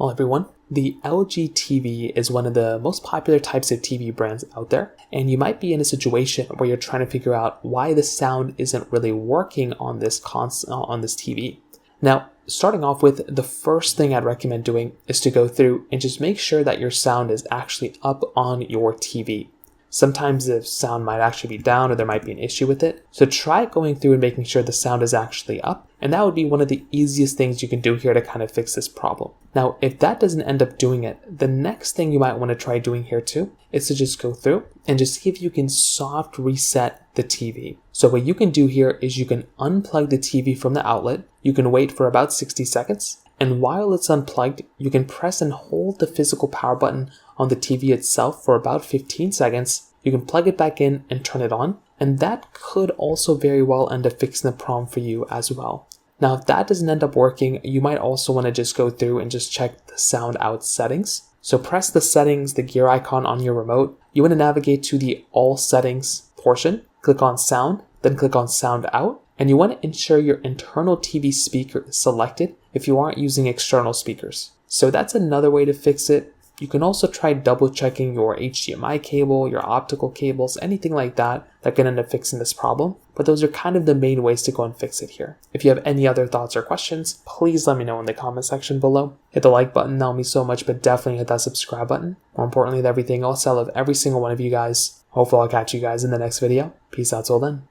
Well, everyone, the LG TV is one of the most popular types of TV brands out there, and you might be in a situation where you're trying to figure out why the sound isn't really working on this TV. Now, starting off with, the first thing I'd recommend doing is to go through and just make sure that your sound is actually up on your TV. Sometimes the sound might actually be down or there might be an issue with it. So try going through and making sure the sound is actually up. And that would be one of the easiest things you can do here to kind of fix this problem. Now, if that doesn't end up doing it, the next thing you might want to try doing here too is to just go through and just see if you can soft reset the TV. So what you can do here is you can unplug the TV from the outlet. You can wait for about 60 seconds. And while it's unplugged, you can press and hold the physical power button on the TV itself for about 15 seconds. You can plug it back in and turn it on. And that could also very well end up fixing the problem for you as well. Now, if that doesn't end up working, you might also want to just go through and just check the sound out settings. So press the settings, the gear icon on your remote. You want to navigate to the all settings portion, click on sound, then click on sound out. And you want to ensure your internal TV speaker is selected if you aren't using external speakers. So that's another way to fix it. You can also try double checking your HDMI cable, your optical cables, anything like that can end up fixing this problem. But those are kind of the main ways to go and fix it here. If you have any other thoughts or questions, please let me know in the comment section below. Hit the like button, that'll mean so much, but definitely hit that subscribe button. More importantly than everything else, I love every single one of you guys. Hopefully I'll catch you guys in the next video. Peace out till then.